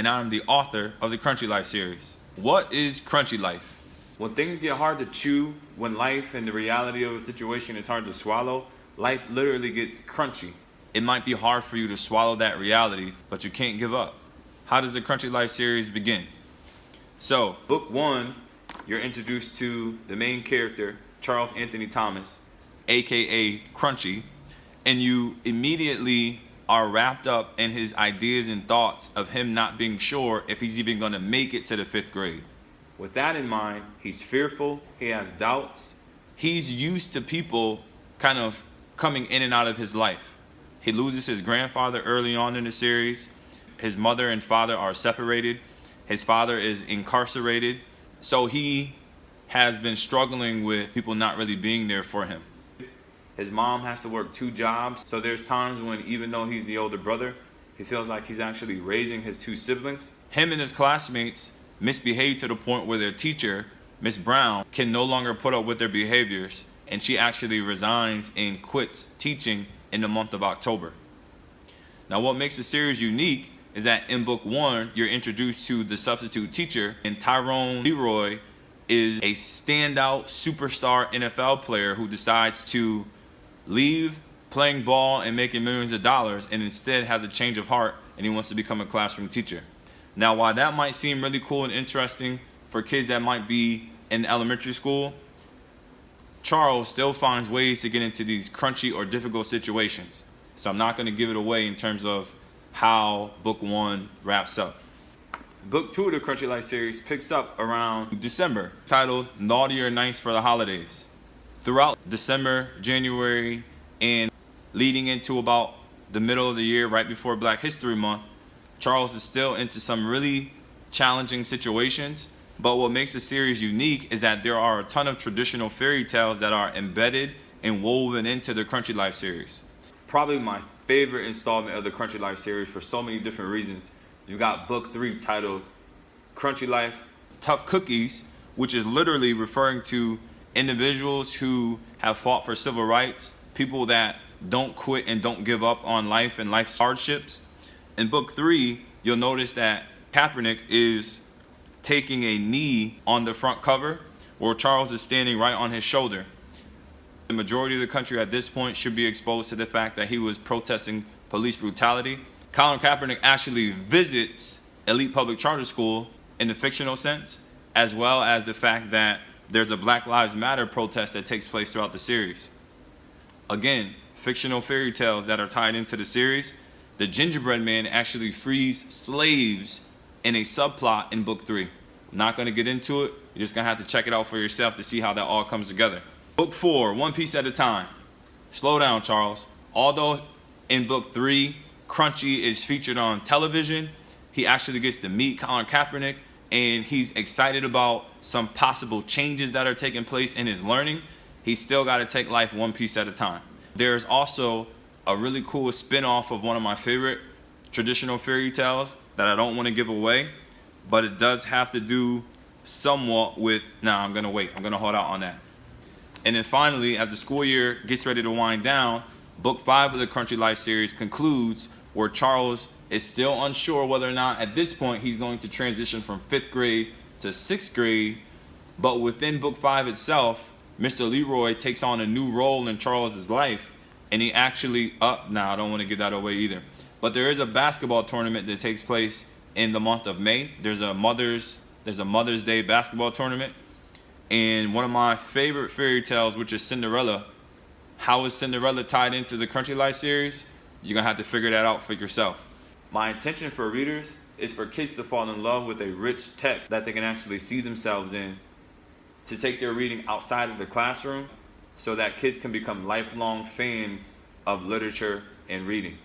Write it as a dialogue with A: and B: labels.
A: and I'm the author of the Crunchy Life series. What is Crunchy Life? When things get hard to chew, when life and the reality of a situation is hard to swallow, life literally gets crunchy. It might be hard for you to swallow that reality, but you can't give up. How does the Crunchy Life series begin? So, book 1, you're introduced to the main character, Charles Anthony Thomas, aka Crunchy, and you immediately are wrapped up in his ideas and thoughts of him not being sure if he's even going to make it to the 5th grade. With that in mind, he's fearful, he has doubts. He's used to people kind of coming in and out of his life. He loses his grandfather early on in the series. His mother and father are separated. His father is incarcerated. So he has been struggling with people not really being there for him. His mom has to work 2 jobs. So there's times when, even though he's the older brother, he feels like he's actually raising his 2 siblings. Him and his classmates misbehave to the point where their teacher, Miss Brown, can no longer put up with their behaviors, and she actually resigns and quits teaching in the month of October. Now, what makes the series unique is that in book 1, you're introduced to the substitute teacher, and Tyrone Leroy is a standout superstar NFL player who decides to leave playing ball and making millions of dollars and instead has a change of heart and he wants to become a classroom teacher. Now, while that might seem really cool and interesting for kids that might be in elementary school, Charles still finds ways to get into these crunchy or difficult situations. So I'm not going to give it away in terms of how book 1 wraps up. Book 2 of the Crunchy Life series picks up around December, titled Naughty or Nice for the Holidays. Throughout December, January, and leading into about the middle of the year, right before Black History Month, Charles is still into some really challenging situations. But what makes the series unique is that there are a ton of traditional fairy tales that are embedded and woven into the Crunchy Life series. Probably my favorite installment of the Crunchy Life series for so many different reasons. You got book 3 titled Crunchy Life Tough Cookies, which is literally referring to individuals who have fought for civil rights, people that don't quit and don't give up on life and life's hardships. In book 3, you'll notice that Kaepernick is taking a knee on the front cover, where Charles is standing right on his shoulder. The majority of the country at this point should be exposed to the fact that he was protesting police brutality. Colin Kaepernick actually visits elite public charter school in the fictional sense, as well as the fact that there's a Black Lives Matter protest that takes place throughout the series. Again, fictional fairy tales that are tied into the series. The gingerbread man actually frees slaves in a subplot in book 3. I'm not going to get into it. You're just going to have to check it out for yourself to see how that all comes together. Book 4, one piece at a time. Slow down, Charles. Although in book 3, Crunchy is featured on television, he actually gets to meet Colin Kaepernick, and he's excited about some possible changes that are taking place in his learning. He's still got to take life one piece at a time. There's also a really cool spin-off of one of my favorite traditional fairy tales that I don't want to give away, but it does have to do somewhat with, I'm going to wait. I'm going to hold out on that. And then finally, as the school year gets ready to wind down, book 5 of the Crunchy Life series concludes where Charles is still unsure whether or not at this point he's going to transition from 5th grade to 6th grade. But within book 5 itself, Mr. Leroy takes on a new role in Charles's life, and he actually, I don't want to give that away either. But there is a basketball tournament that takes place in the month of May. There's a Mother's Day basketball tournament. And one of my favorite fairy tales, which is Cinderella. How is Cinderella tied into the Crunchy Life series? You're going to have to figure that out for yourself. My intention for readers is for kids to fall in love with a rich text that they can actually see themselves in, to take their reading outside of the classroom so that kids can become lifelong fans of literature and reading.